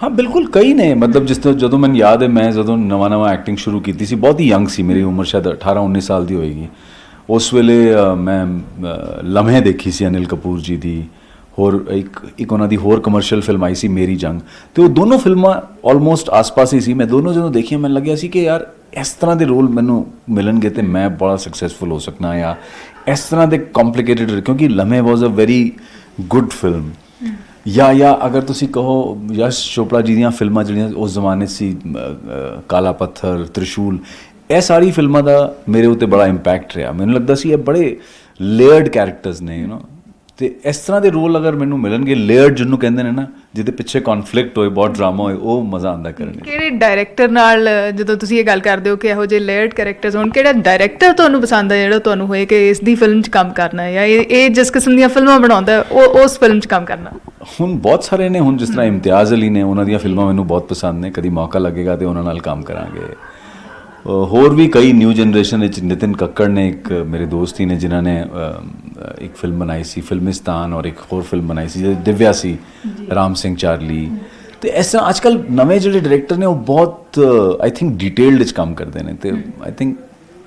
ਹਾਂ ਬਿਲਕੁਲ, ਕਈ ਨੇ, ਮਤਲਬ ਜਿਸ ਤਰ੍ਹਾਂ ਜਦੋਂ ਮੈਨੂੰ ਯਾਦ ਹੈ ਮੈਂ ਜਦੋਂ ਨਵਾਂ ਐਕਟਿੰਗ ਸ਼ੁਰੂ ਕੀਤੀ ਸੀ, ਬਹੁਤ ਹੀ ਯੰਗ ਸੀ, ਮੇਰੀ ਉਮਰ ਸ਼ਾਇਦ 18-19 ਸਾਲ ਦੀ ਹੋਏਗੀ ਉਸ ਵੇਲੇ। ਮੈਂ ਲਮਹੇ ਦੇਖੀ ਸੀ ਅਨਿਲ ਕਪੂਰ ਜੀ ਦੀ, ਹੋਰ ਇੱਕ ਉਹਨਾਂ ਦੀ ਹੋਰ ਕਮਰਸ਼ੀਅਲ ਫਿਲਮ ਆਈ ਸੀ ਮੇਰੀ ਜੰਗ, ਤੇ ਉਹ ਦੋਨੋਂ ਫਿਲਮਾਂ ਆਲਮੋਸਟ ਆਸ-ਪਾਸ ਹੀ ਸੀ। ਮੈਂ ਦੋਨੋਂ ਜਦੋਂ ਦੇਖੀਆਂ ਮੈਨੂੰ ਲੱਗਿਆ ਸੀ ਕਿ ਯਾਰ ਇਸ ਤਰ੍ਹਾਂ ਦੇ ਰੋਲ ਮੈਨੂੰ ਮਿਲਣਗੇ ਤੇ ਮੈਂ ਬੜਾ ਸਕਸੈਸਫੁਲ ਹੋ ਸਕਣਾ, ਜਾਂ ਇਸ ਤਰ੍ਹਾਂ ਦੇ ਕੰਪਲਿਕੇਟਡ, ਕਿਉਂਕਿ ਲਮਹੇ ਵਾਜ਼ ਅ ਵੈਰੀ ਗੁੱਡ ਫਿਲਮ। ਜਾਂ ਅਗਰ ਤੁਸੀਂ ਕਹੋ ਯਸ਼ ਚੋਪੜਾ ਜੀ ਦੀਆਂ ਫਿਲਮਾਂ ਜਿਹੜੀਆਂ ਉਸ ਜ਼ਮਾਨੇ ਸੀ, ਕਾਲਾ ਪੱਥਰ, ਤ੍ਰਿਸ਼ੂਲ, ਇਹ ਸਾਰੀ ਫਿਲਮਾਂ ਦਾ ਮੇਰੇ ਉੱਤੇ ਬੜਾ ਇੰਪੈਕਟ ਰਿਹਾ। ਮੈਨੂੰ ਲੱਗਦਾ ਸੀ ਇਹ ਬੜੇ ਲੇਅਰਡ ਕੈਰੈਕਟਰਸ ਨੇ, ਤੇ ਇਸ ਤਰ੍ਹਾਂ ਦੇ ਰੋਲ ਅਗਰ ਮੈਨੂੰ ਮਿਲਣਗੇ, ਲੇਅਰਡ ਜਿਹਨੂੰ ਕਹਿੰਦੇ ਨੇ ਨਾ, ਜਿਹਦੇ ਪਿੱਛੇ ਕਨਫਲਿਕਟ ਹੋਏ, ਬਹੁਤ ਡਰਾਮਾ ਹੋਏ, ਉਹ ਮਜ਼ਾ ਆਉਂਦਾ ਕਰਨੇ। ਕਿਹੜੇ ਡਾਇਰੈਕਟਰ ਨਾਲ, ਜਦੋਂ ਤੁਸੀਂ ਇਹ ਗੱਲ ਕਰਦੇ ਹੋ ਕਿ ਇਹੋ ਜਿਹੇ ਲੇਅਰਡ ਕੈਰੈਕਟਰਸ ਹੋਣ, ਕਿਹੜਾ ਡਾਇਰੈਕਟਰ ਤੁਹਾਨੂੰ ਪਸੰਦ ਹੈ ਜਿਹੜਾ ਤੁਹਾਨੂੰ ਹੋਏ ਕਿ ਇਸ ਦੀ ਫਿਲਮ 'ਚ ਕੰਮ ਕਰਨਾ ਹੈ, ਜਾਂ ਇਹ ਜਿਸ ਕਿਸਮ ਦੀਆਂ ਫਿਲਮਾਂ ਬਣਾਉਂਦਾ ਉਹ ਉਸ ਫਿਲਮ 'ਚ ਕੰਮ ਕਰਨਾ? ਹੁਣ ਬਹੁਤ ਸਾਰੇ ਨੇ, ਹੁਣ ਜਿਸ ਤਰ੍ਹਾਂ ਇਮਤਿਆਜ਼ ਅਲੀ ਨੇ, ਉਹਨਾਂ ਦੀਆਂ ਫਿਲਮਾਂ ਮੈਨੂੰ ਬਹੁਤ ਪਸੰਦ ਨੇ, ਕਦੀ ਮੌਕਾ ਲੱਗੇਗਾ ਤੇ ਉਹਨਾਂ ਨਾਲ ਕੰਮ ਕਰਾਂਗੇ। ਹੋਰ ਵੀ ਕਈ ਨਿਊ ਜਨਰੇਸ਼ਨ ਵਿੱਚ ਨਿਤਿਨ ਕੱਕੜ ਨੇ, ਇੱਕ ਮੇਰੇ ਦੋਸਤ ਹੀ ਨੇ ਜਿਨ੍ਹਾਂ ਨੇ ਇੱਕ ਫਿਲਮ ਬਣਾਈ ਸੀ ਫਿਲਮਿਸਤਾਨ, ਔਰ ਇੱਕ ਹੋਰ ਫਿਲਮ ਬਣਾਈ ਸੀ ਦਿਵਿਆ ਸੀ, ਰਾਮ ਸਿੰਘ ਚਾਰਲੀ। ਤੇ ਇਸ ਤਰ੍ਹਾਂ ਅੱਜ ਕੱਲ੍ਹ ਨਵੇਂ ਜਿਹੜੇ ਡਾਇਰੈਕਟਰ ਨੇ ਉਹ ਬਹੁਤ ਆਈ ਥਿੰਕ ਡਿਟੇਲਡ ਵਿੱਚ ਕੰਮ ਕਰਦੇ ਨੇ, ਤੇ ਆਈ ਥਿੰਕ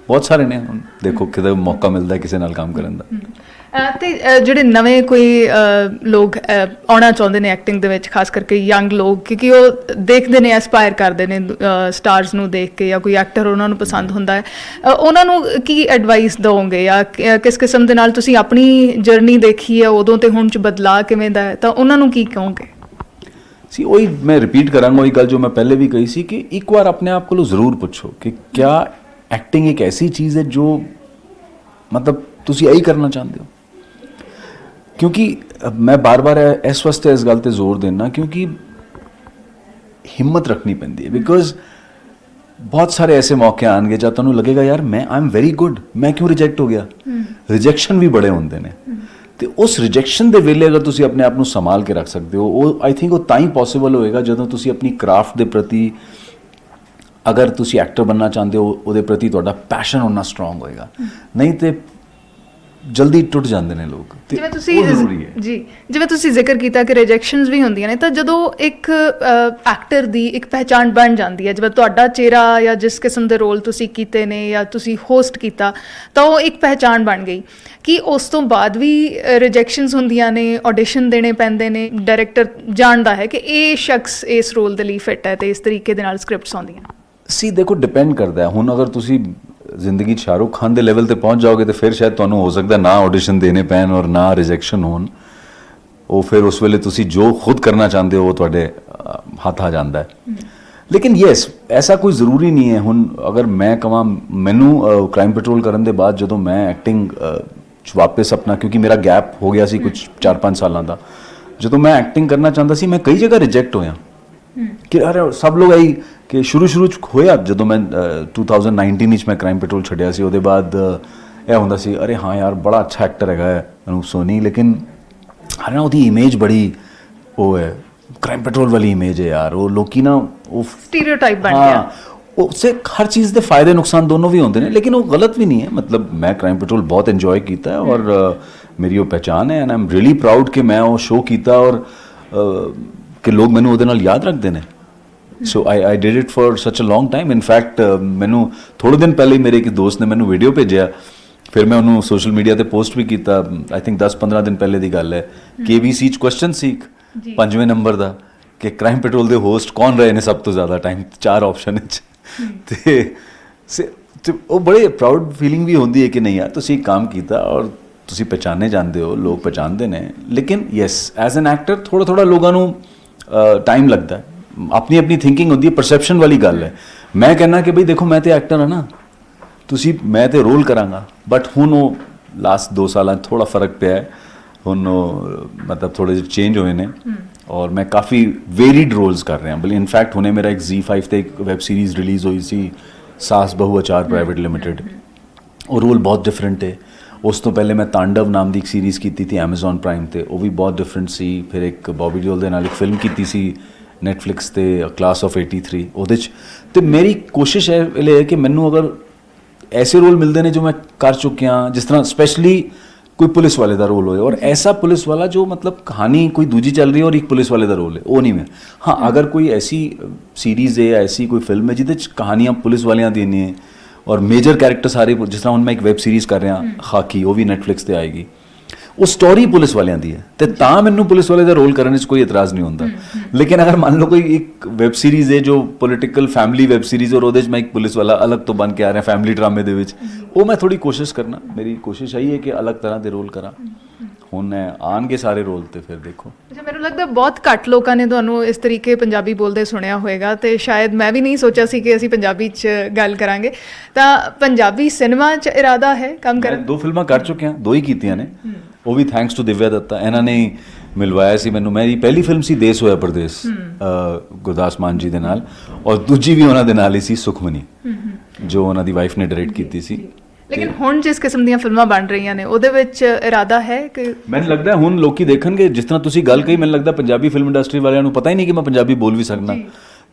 ਬਹੁਤ ਸਾਰੇ ਨੇ। ਹੁਣ ਦੇਖੋ ਕਿਤੇ ਮੌਕਾ ਮਿਲਦਾ ਕਿਸੇ ਨਾਲ ਕੰਮ ਕਰਨ ਦਾ। ਤੇ ਜਿਹੜੇ ਨਵੇਂ ਕੋਈ ਲੋਕ ਆਉਣਾ ਚਾਹੁੰਦੇ ਨੇ ਐਕਟਿੰਗ ਦੇ ਵਿੱਚ, ਖਾਸ ਕਰਕੇ ਯੰਗ ਲੋਕ, ਕਿਉਂਕਿ ਉਹ ਦੇਖਦੇ ਨੇ, ਐਸਪਾਇਰ ਕਰਦੇ ਨੇ ਸਟਾਰਸ ਨੂੰ ਦੇਖ ਕੇ, ਜਾਂ ਕੋਈ ਐਕਟਰ ਉਹਨਾਂ ਨੂੰ ਪਸੰਦ ਹੁੰਦਾ ਹੈ, ਉਹਨਾਂ ਨੂੰ ਕੀ ਐਡਵਾਈਸ ਦਿਓਗੇ, ਜਾਂ ਕਿਸ ਕਿਸਮ ਦੇ ਨਾਲ ਤੁਸੀਂ ਆਪਣੀ ਜਰਨੀ ਦੇਖੀ ਹੈ ਉਦੋਂ ਤੇ ਹੁਣ 'ਚ ਬਦਲਾਅ ਕਿਵੇਂ ਦਾ ਹੈ, ਤਾਂ ਉਹਨਾਂ ਨੂੰ ਕੀ ਕਹੋਗੇ? ਸੀ ਉਹੀ ਮੈਂ ਰਿਪੀਟ ਕਰਾਂਗਾ ਉਹੀ ਗੱਲ ਜੋ ਮੈਂ ਪਹਿਲੇ ਵੀ ਕਹੀ ਸੀ ਕਿ ਇੱਕ ਵਾਰ ਆਪਣੇ ਆਪ ਕੋਲੋਂ ਜ਼ਰੂਰ ਪੁੱਛੋ ਕਿ ਕਿਆ ਐਕਟਿੰਗ ਇੱਕ ਐਸੀ ਚੀਜ਼ ਹੈ ਜੋ ਮਤਲਬ ਤੁਸੀਂ ਇਹੀ ਕਰਨਾ ਚਾਹੁੰਦੇ ਹੋ। ਕਿਉਂਕਿ ਮੈਂ ਬਾਰ-ਬਾਰ ਇਸ ਵਾਸਤੇ ਇਸ ਗੱਲ ਤੇ ਜ਼ੋਰ ਦੇਣਾ ਕਿਉਂਕਿ ਹਿੰਮਤ ਰੱਖਣੀ ਪੈਂਦੀ ਹੈ, ਬਿਕੋਜ਼ ਬਹੁਤ ਸਾਰੇ ਐਸੇ ਮੌਕੇ ਆਣਗੇ ਜਦ ਤੁਹਾਨੂੰ ਲੱਗੇਗਾ ਯਾਰ ਮੈਂ ਆਈ ਐਮ ਵੈਰੀ ਗੁੱਡ, ਮੈਂ ਕਿਉਂ ਰਿਜੈਕਟ ਹੋ ਗਿਆ। ਰਿਜੈਕਸ਼ਨ ਵੀ ਬੜੇ ਹੁੰਦੇ ਨੇ, ਤੇ ਉਸ ਰਿਜੈਕਸ਼ਨ ਦੇ ਵੇਲੇ ਅਗਰ ਤੁਸੀਂ ਆਪਣੇ ਆਪ ਨੂੰ ਸੰਭਾਲ ਕੇ ਰੱਖ ਸਕਦੇ ਹੋ, ਉਹ ਆਈ ਥਿੰਕ ਉਹ ਤਾਂ ਹੀ ਪੋਸੀਬਲ ਹੋਏਗਾ ਜਦੋਂ ਤੁਸੀਂ ਆਪਣੀ ਕ੍ਰਾਫਟ ਦੇ ਪ੍ਰਤੀ, ਅਗਰ ਤੁਸੀਂ ਐਕਟਰ ਬਣਨਾ ਚਾਹੁੰਦੇ ਹੋ, ਉਹਦੇ ਪ੍ਰਤੀ ਤੁਹਾਡਾ ਪੈਸ਼ਨ ਹੋਣਾ ਸਟਰੋਂਗ ਹੋਏਗਾ। ਨਹੀਂ ਤੇ ਜਲਦੀ ਟੁੱਟ ਜਾਂਦੇ ਨੇ ਲੋਕ। ਜਿਵੇਂ ਤੁਸੀਂ ਜ਼ਿਕਰ ਕੀਤਾ ਕਿ ਰਿਜੈਕਸ਼ਨਸ ਵੀ ਹੁੰਦੀਆਂ ਨੇ, ਤਾਂ ਜਦੋਂ ਇੱਕ ਐਕਟਰ ਦੀ ਇੱਕ ਪਹਿਚਾਣ ਬਣ ਜਾਂਦੀ ਹੈ, ਜਿਵੇਂ ਤੁਹਾਡਾ ਚਿਹਰਾ ਜਾਂ ਜਿਸ ਕਿਸਮ ਦੇ ਰੋਲ ਤੁਸੀਂ ਕੀਤੇ ਨੇ ਜਾਂ ਤੁਸੀਂ ਹੋਸਟ ਕੀਤਾ, ਤਾਂ ਉਹ ਇੱਕ ਪਹਿਚਾਣ ਬਣ ਗਈ। ਕਿ ਉਸ ਤੋਂ ਬਾਅਦ ਵੀ ਰਿਜੈਕਸ਼ਨਸ ਹੁੰਦੀਆਂ ਨੇ, ਆਡੀਸ਼ਨ ਦੇਣੇ ਪੈਂਦੇ ਨੇ, ਡਾਇਰੈਕਟਰ ਜਾਣਦਾ ਹੈ ਕਿ ਇਹ ਸ਼ਖਸ ਇਸ ਰੋਲ ਦੇ ਲਈ ਫਿੱਟ ਹੈ ਤੇ ਇਸ ਤਰੀਕੇ ਦੇ ਨਾਲ ਸਕ੍ਰਿਪਟਸ ਆਉਂਦੀਆਂ? ਦੇਖੋ ਡਿਪੈਂਡ ਕਰਦਾ ਹੈ। ਹੁਣ ਅਗਰ ਤੁਸੀਂ ਜ਼ਿੰਦਗੀ 'ਚ ਸ਼ਾਹਰੁਖ ਖਾਨ ਦੇ ਲੈਵਲ ਤੇ ਪਹੁੰਚ ਜਾਓਗੇ ਤੇ ਫਿਰ ਸ਼ਾਇਦ ਤੁਹਾਨੂੰ ਹੋ ਸਕਦਾ ਨਾ ਆਡੀਸ਼ਨ ਦੇਣੇ ਪੈਣ ਔਰ ਨਾ ਰਿਜੈਕਸ਼ਨ ਹੋਣ। ਉਹ ਫਿਰ ਉਸ ਵੇਲੇ ਤੁਸੀਂ ਜੋ ਖੁਦ ਕਰਨਾ ਚਾਹੁੰਦੇ ਹੋ ਉਹ ਤੁਹਾਡੇ ਹੱਥ ਆ ਜਾਂਦਾ ਹੈ। ਲੇਕਿਨ ਯੈਸ, ਐਸਾ ਕੋਈ ਜ਼ਰੂਰੀ ਨਹੀਂ ਹੈ। ਹੁਣ ਅਗਰ ਮੈਂ ਕਹਾਂ, ਮੈਨੂੰ ਕ੍ਰਾਈਮ ਪੈਟਰੋਲ ਕਰਨ ਦੇ ਬਾਅਦ ਜਦੋਂ ਮੈਂ ਐਕਟਿੰਗ 'ਚ ਵਾਪਸ ਆਪਣਾ, ਕਿਉਂਕਿ ਮੇਰਾ ਗੈਪ ਹੋ ਗਿਆ ਸੀ ਕੁਝ 4-5 ਸਾਲਾਂ ਦਾ, ਜਦੋਂ ਮੈਂ ਐਕਟਿੰਗ ਕਰਨਾ ਚਾਹੁੰਦਾ ਸੀ ਮੈਂ ਕਈ ਜਗ੍ਹਾ ਰਿਜੈਕਟ ਹੋਇਆ ਕਿ ਅਰੇ ਸਭ ਲੋਕ ਆਈ ਕਿ ਸ਼ੁਰੂ 'ਚ ਹੋਇਆ। ਜਦੋਂ ਮੈਂ 2019 ਵਿੱਚ ਮੈਂ ਕ੍ਰਾਈਮ ਪੈਟਰੋਲ ਛੱਡਿਆ ਸੀ, ਉਹਦੇ ਬਾਅਦ ਇਹ ਹੁੰਦਾ ਸੀ ਅਰੇ ਹਾਂ ਯਾਰ ਬੜਾ ਅੱਛਾ ਐਕਟਰ ਹੈਗਾ ਹੈ ਅਨੂਪ ਸੋਨੀ, ਲੇਕਿਨ ਹਰ ਨਾ ਉਹਦੀ ਇਮੇਜ ਬੜੀ ਉਹ ਹੈ, ਕ੍ਰਾਈਮ ਪੈਟਰੋਲ ਵਾਲੀ ਇਮੇਜ ਹੈ ਯਾਰ, ਉਹ ਲੋਕੀ ਨਾ ਉਹ ਸਟੀਰੀਓਟਾਈਪ ਬਣ ਗਿਆ। ਉਸੇ ਹਰ ਚੀਜ਼ ਦੇ ਫਾਇਦੇ ਨੁਕਸਾਨ ਦੋਨੋਂ ਵੀ ਹੁੰਦੇ ਨੇ, ਲੇਕਿਨ ਉਹ ਗਲਤ ਵੀ ਨਹੀਂ ਹੈ। ਮਤਲਬ ਮੈਂ ਕ੍ਰਾਈਮ ਪੈਟਰੋਲ ਬਹੁਤ ਇੰਜੋਏ ਕੀਤਾ ਔਰ ਮੇਰੀ ਉਹ ਪਹਿਚਾਨ ਹੈ and I am really proud ਕਿ ਮੈਂ ਉਹ ਸ਼ੋਅ ਕੀਤਾ ਔਰ ਕਿ ਲੋਕ ਮੈਨੂੰ ਉਹਦੇ ਨਾਲ ਯਾਦ ਰੱਖਦੇ ਨੇ। ਸੋ ਆਈ ਡਿਡ ਇਟ ਫॉर ਸੱਚ ਅ ਲੌਂਗ ਟਾਈਮ। ਇਨਫੈਕਟ ਮੈਨੂੰ ਥੋੜ੍ਹੇ ਦਿਨ ਪਹਿਲੇ ਮੇਰੇ ਇੱਕ ਦੋਸਤ ਨੇ ਮੈਨੂੰ ਵੀਡੀਓ ਭੇਜਿਆ, ਫਿਰ ਮੈਂ ਉਹਨੂੰ ਸੋਸ਼ਲ ਮੀਡੀਆ ਤੇ ਪੋਸਟ ਵੀ ਕੀਤਾ। ਆਈ ਥਿੰਕ 10-15 ਦਿਨ ਪਹਿਲੇ ਦੀ ਗੱਲ ਹੈ। KBC 'ਚ ਕੁਐਸਚਨ ਸੀ 5ਵੇਂ ਨੰਬਰ ਦਾ ਕਿ ਕ੍ਰਾਈਮ ਪੈਟਰੋਲ ਦੇ ਹੋਸਟ ਕੌਣ ਰਹੇ ਨੇ ਸਭ ਤੋਂ ਜ਼ਿਆਦਾ ਟਾਈਮ, 4 ਆਪਸ਼ਨ ਵਿੱਚ। ਤੇ ਉਹ ਬੜੇ ਪ੍ਰਾਊਡ ਫੀਲਿੰਗ ਵੀ ਹੁੰਦੀ ਹੈ ਕਿ ਨਹੀਂ ਯਾਰ ਤੁਸੀਂ ਕੰਮ ਕੀਤਾ ਔਰ ਤੁਸੀਂ ਪਹਿਚਾਨੇ ਜਾਂਦੇ ਹੋ, ਲੋਕ ਪਹਿਚਾਨਦੇ ਨੇ। ਲੇਕਿਨ ਯੈਸ, ਐਜ਼ ਐਨ ਐਕਟਰ ਥੋੜ੍ਹਾ ਲੋਕਾਂ ਨੂੰ ਟਾਈਮ ਲੱਗਦਾ ਹੈ। ਆਪਣੀ ਆਪਣੀ ਥਿੰਕਿੰਗ ਹੁੰਦੀ ਹੈ, ਪਰਸੈਪਸ਼ਨ ਵਾਲੀ ਗੱਲ ਹੈ। ਮੈਂ ਕਹਿੰਦਾ ਕਿ ਬਈ ਦੇਖੋ ਮੈਂ ਤੇ ਐਕਟਰ ਹਾਂ ਨਾ, ਮੈਂ ਤੇ ਰੋਲ ਕਰਾਂਗਾ, ਬਟ ਹੁਣ ਉਹ ਲਾਸਟ 2 ਸਾਲਾਂ ਥੋੜ੍ਹਾ ਫਰਕ ਪਿਆ ਹੈ। ਹੁਣ ਉਹ ਮਤਲਬ ਥੋੜ੍ਹੇ ਜਿਹੇ ਚੇਂਜ ਹੋਏ ਨੇ ਔਰ ਮੈਂ ਕਾਫੀ ਵੇਰੀਡ ਰੋਲਸ ਕਰ ਰਿਹਾ ਬਲ। ਇਨਫੈਕਟ ਹੁਣੇ ਮੇਰਾ ਇੱਕ ZEE5 ਤੇ ਇੱਕ ਵੈਬ ਸੀਰੀਜ਼ ਰਿਲੀਜ਼ ਹੋਈ ਸੀ, ਸਾਸ ਬਹੂ ਅਚਾਰ ਪ੍ਰਾਈਵੇਟ ਲਿਮਿਟਿਡ। ਉਹ ਰੋਲ ਬਹੁਤ ਡਿਫਰੈਂਟ ਹੈ। ਉਸ ਤੋਂ ਪਹਿਲੇ ਮੈਂ ਤਾਂਡਵ ਨਾਮ ਦੀ ਇੱਕ ਸੀਰੀਜ਼ ਕੀਤੀ ਸੀ Amazon ਪ੍ਰਾਈਮ ਤੇ, ਉਹ ਵੀ ਬਹੁਤ ਡਿਫਰੈਂਟ ਸੀ। ਫਿਰ ਇੱਕ ਬੌਬੀ ਦਿਓਲ ਦੇ ਨਾਲ ਇੱਕ ਫਿਲਮ ਕੀਤੀ ਸੀ ਨੈਟਫਲਿਕਸ ਤੇ, ਕਲਾਸ ਆਫ 83, ਉਹਦੇ 'ਚ। ਤੇ ਮੇਰੀ ਕੋਸ਼ਿਸ਼ ਇਹ ਹੈ ਕਿ ਮੈਨੂੰ ਅਗਰ ਐਸੇ ਰੋਲ ਮਿਲਦੇ ਨੇ ਜੋ ਮੈਂ ਕਰ ਚੁੱਕਿਆ, ਜਿਸ ਤਰ੍ਹਾਂ ਸਪੈਸ਼ਲੀ ਕੋਈ ਪੁਲਿਸ ਵਾਲੇ ਦਾ ਰੋਲ ਹੋਏ, ਔਰ ਐਸਾ ਪੁਲਿਸ ਵਾਲਾ ਜੋ ਮਤਲਬ ਕਹਾਣੀ ਕੋਈ ਦੂਜੀ ਚੱਲ ਰਹੀ ਹੈ ਔਰ ਇੱਕ ਪੁਲਿਸ ਵਾਲੇ ਦਾ ਰੋਲ ਹੈ, ਉਹ ਨਹੀਂ ਮੈਂ। ਹਾਂ, ਅਗਰ ਕੋਈ ਐਸੀ ਸੀਰੀਜ਼ ਹੈ, ਐਸੀ ਕੋਈ ਫਿਲਮ ਹੈ ਜਿਹਦੇ 'ਚ ਕਹਾਣੀਆਂ ਪੁਲਿਸ ਵਾਲਿਆਂ ਦੀ ਨਹੀਂ ਹੈ ਔਰ ਮੇਜਰ ਕੈਰੈਕਟਰ ਸਾਰੇ, ਜਿਸ ਤਰ੍ਹਾਂ ਹੁਣ ਮੈਂ ਇੱਕ ਵੈਬ ਸੀਰੀਜ਼ ਕਰ ਰਿਹਾ ਖਾਕੀ, ਉਹ ਵੀ ਨੈਟਫਲਿਕਸ ਤੇ ਆਏਗੀ, ਉਹ ਸਟੋਰੀ ਪੁਲਿਸ ਵਾਲਿਆਂ ਦੀ ਹੈ, ਤੇ ਤਾਂ ਮੈਨੂੰ ਪੁਲਿਸ ਵਾਲੇ ਦਾ ਰੋਲ ਕਰਨ 'ਚ ਕੋਈ ਇਤਰਾਜ਼ ਨਹੀਂ ਹੁੰਦਾ। ਲੇਕਿਨ ਅਗਰ ਮੰਨ ਲਓ ਕੋਈ ਇੱਕ ਵੈਬ ਸੀਰੀਜ਼ ਹੈ ਜੋ ਪੋਲੀਟੀਕਲ ਫੈਮਿਲੀ ਵੈਬ ਸੀਰੀਜ਼, ਔਰ ਉਹਦੇ 'ਚ ਮੈਂ ਇੱਕ ਪੁਲਿਸ ਵਾਲਾ ਅਲੱਗ ਤੋਂ ਬਣ ਕੇ ਆ ਰਿਹਾ ਫੈਮਿਲੀ ਡਰਾਮੇ ਦੇ ਵਿੱਚ, ਉਹ ਮੈਂ ਥੋੜੀ ਕੋਸ਼ਿਸ਼ ਕਰਨਾ, ਮੇਰੀ ਕੋਸ਼ਿਸ਼ ਆਈ ਹੈ ਕਿ ਅਲੱਗ ਤਰ੍ਹਾਂ ਦੇ ਰੋਲ ਕਰਾਂ। ਹੁਣ ਆਉਣਗੇ ਸਾਰੇ ਰੋਲ ਤੇ ਫਿਰ ਦੇਖੋ। ਅੱਛਾ, ਮੈਨੂੰ ਲੱਗਦਾ ਬਹੁਤ ਘੱਟ ਲੋਕਾਂ ਨੇ ਤੁਹਾਨੂੰ ਇਸ ਤਰੀਕੇ ਪੰਜਾਬੀ ਬੋਲਦੇ ਸੁਣਿਆ ਹੋਵੇਗਾ, ਤੇ ਸ਼ਾਇਦ ਮੈਂ ਵੀ ਨਹੀਂ ਸੋਚਿਆ ਸੀ ਕਿ ਅਸੀਂ ਪੰਜਾਬੀ 'ਚ ਗੱਲ ਕਰਾਂਗੇ। ਤਾਂ ਪੰਜਾਬੀ ਸਿਨੇਮਾ 'ਚ ਇਰਾਦਾ ਹੈ ਕੰਮ ਕਰਨ? 2 ਫਿਲਮਾਂ ਕਰ ਚੁੱਕਿਆ, 2 ਹੀ ਕੀਤੀਆਂ ਨੇ, ਉਹ ਵੀ ਥੈਂਕਸ ਟੂ ਦਿਵਿਆ ਦੱਤਾ, ਇਹਨਾਂ ਨੇ ਮਿਲਵਾਇਆ ਸੀ ਮੈਨੂੰ। ਮੇਰੀ ਪਹਿਲੀ ਫਿਲਮ ਸੀ ਦੇਸ ਹੋਇਆ ਪਰਦੇਸ, ਗੁਰਦਾਸ ਮਾਨ ਜੀ ਦੇ ਨਾਲ, ਔਰ ਦੂਜੀ ਵੀ ਉਹਨਾਂ ਦੇ ਨਾਲ ਹੀ ਸੀ ਸੁਖਮਨੀ, ਜੋ ਉਹਨਾਂ ਦੀ ਵਾਈਫ ਨੇ ਡਾਇਰੈਕਟ ਕੀਤੀ ਸੀ। ਲੇਕਿਨ ਹੁਣ ਜਿਸ ਕਿਸਮ ਦੀਆਂ ਫਿਲਮਾਂ ਬਣ ਰਹੀਆਂ ਨੇ ਉਹਦੇ ਵਿੱਚ ਇਰਾਦਾ ਹੈ ਕਿ ਮੈਨੂੰ ਲੱਗਦਾ ਹੁਣ ਲੋਕੀ ਦੇਖਣਗੇ, ਜਿਸ ਤਰ੍ਹਾਂ ਤੁਸੀਂ ਗੱਲ ਕਹੀ, ਮੈਨੂੰ ਲੱਗਦਾ ਪੰਜਾਬੀ ਫਿਲਮ ਇੰਡਸਟਰੀ ਵਾਲਿਆਂ ਨੂੰ ਪਤਾ ਹੀ ਨਹੀਂ ਕਿ ਮੈਂ ਪੰਜਾਬੀ ਬੋਲ ਵੀ ਸਕਦਾ,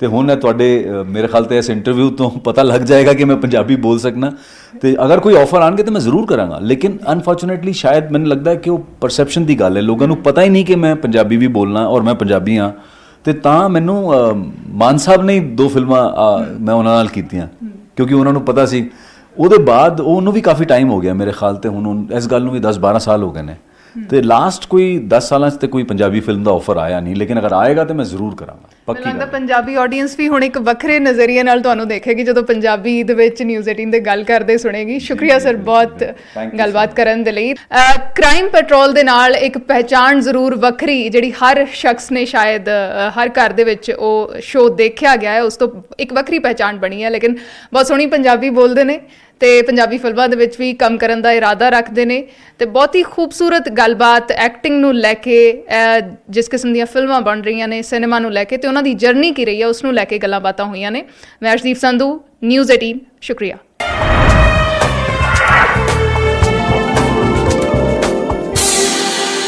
ਤੇ ਹੁਣ ਇਹ ਤੁਹਾਡੇ ਮੇਰੇ ਖਿਆਲ ਤੇ ਇਸ ਇੰਟਰਵਿਊ ਤੋਂ ਪਤਾ ਲੱਗ ਜਾਏਗਾ ਕਿ ਮੈਂ ਪੰਜਾਬੀ ਬੋਲ ਸਕਦਾ। ਤੇ ਅਗਰ ਕੋਈ ਆਫਰ ਆਣਗੇ ਤਾਂ ਮੈਂ ਜ਼ਰੂਰ ਕਰਾਂਗਾ, ਲੇਕਿਨ ਅਨਫੋਰਚੂਨੇਟਲੀ ਸ਼ਾਇਦ ਮੈਨੂੰ ਲੱਗਦਾ ਕਿ ਉਹ ਪਰਸੈਪਸ਼ਨ ਦੀ ਗੱਲ ਹੈ, ਲੋਕਾਂ ਨੂੰ ਪਤਾ ਹੀ ਨਹੀਂ ਕਿ ਮੈਂ ਪੰਜਾਬੀ ਵੀ ਬੋਲਣਾ ਔਰ ਮੈਂ ਪੰਜਾਬੀ ਹਾਂ। ਤੇ ਤਾਂ ਮੈਨੂੰ ਮਾਨ ਸਾਹਿਬ ਨੇ 2 ਫਿਲਮਾਂ ਮੈਂ ਉਹਨਾਂ ਨਾਲ ਕੀਤੀਆਂ, ਕਿਉਂਕਿ ਉਹਨਾਂ ਨੂੰ ਪਤਾ ਸੀ। ਉਹਦੇ ਬਾਅਦ ਉਹਨੂੰ ਵੀ ਕਾਫੀ ਟਾਈਮ ਹੋ ਗਿਆ ਮੇਰੇ ਖਿਆਲ ਤੇ, ਹੁਣ ਇਸ ਗੱਲ ਨੂੰ ਵੀ 10-12 ਸਾਲ ਹੋ ਗਏ ਨੇ, ਤੇ ਲਾਸਟ ਕੋਈ 10 ਸਾਲਾਂ 'ਚ ਤੇ ਕੋਈ ਪੰਜਾਬੀ ਫਿਲਮ ਦਾ ਆਫਰ ਆਇਆ ਨਹੀਂ, ਲੇਕਿਨ ਅਗਰ ਆਏਗਾ ਤਾਂ ਮੈਂ ਜ਼ਰੂਰ ਕਰਾਂਗਾ, ਪੱਕੀ ਮੈਨੂੰ ਲੱਗਦਾ ਗੱਲ। ਪੰਜਾਬੀ ਆਡੀਅנס ਵੀ ਹੁਣ ਇੱਕ ਵੱਖਰੇ ਨਜ਼ਰੀਏ ਨਾਲ ਤੁਹਾਨੂੰ ਦੇਖੇਗੀ ਜਦੋਂ ਪੰਜਾਬੀ ਦੇ ਵਿੱਚ ਨਿਊਜ਼ 18 ਦੇ ਗੱਲ ਕਰਦੇ ਸੁਣੇਗੀ। ਸ਼ੁਕਰੀਆ ਸਰ ਬਹੁਤ ਗੱਲਬਾਤ ਕਰਨ ਦੇ ਲਈ। ਕ੍ਰਾਈਮ ਪੈਟਰੋਲ ਦੇ ਨਾਲ ਇੱਕ ਪਹਿਚਾਣ ਜ਼ਰੂਰ ਵੱਖਰੀ, ਜਿਹੜੀ ਹਰ ਸ਼ਖਸ ਨੇ ਸ਼ਾਇਦ ਹਰ ਘਰ ਦੇ ਵਿੱਚ ਉਹ ਸ਼ੋਅ ਦੇਖਿਆ ਗਿਆ ਹੈ, ਉਸ ਤੋਂ ਇੱਕ ਵੱਖਰੀ ਪਹਿਚਾਣ ਬਣੀ ਹੈ। ਲੇਕਿਨ ਬਹੁਤ ਸੋਹਣੀ ਪੰਜਾਬੀ ਬੋਲਦੇ ਨੇ ਤੇ ਪੰਜਾਬੀ ਫਿਲਮਾਂ ਦੇ ਵਿੱਚ ਵੀ ਕੰਮ ਕਰਨ ਦਾ ਇਰਾਦਾ ਰੱਖਦੇ ਨੇ, ਤੇ ਬਹੁਤ ਹੀ ਖੂਬਸੂਰਤ ਗੱਲਬਾਤ ਐਕਟਿੰਗ ਨੂੰ ਲੈ ਕੇ, ਜਿਸ ਕਿਸਮ ਦੀਆਂ ਫਿਲਮਾਂ ਬਣ ਰਹੀਆਂ ਨੇ ਸਿਨੇਮਾ ਨੂੰ ਲੈ ਕੇ, ਤੇ ਉਹਨਾਂ ਦੀ ਜਰਨੀ ਕੀ ਰਹੀ ਹੈ ਉਸ ਨੂੰ ਲੈ ਕੇ ਗੱਲਾਂ ਬਾਤਾਂ ਹੋਈਆਂ ਨੇ। ਮੈਂ ਅਰਸ਼ਦੀਪ ਸੰਧੂ, ਨਿਊਜ਼ 18, ਸ਼ੁਕਰੀਆ।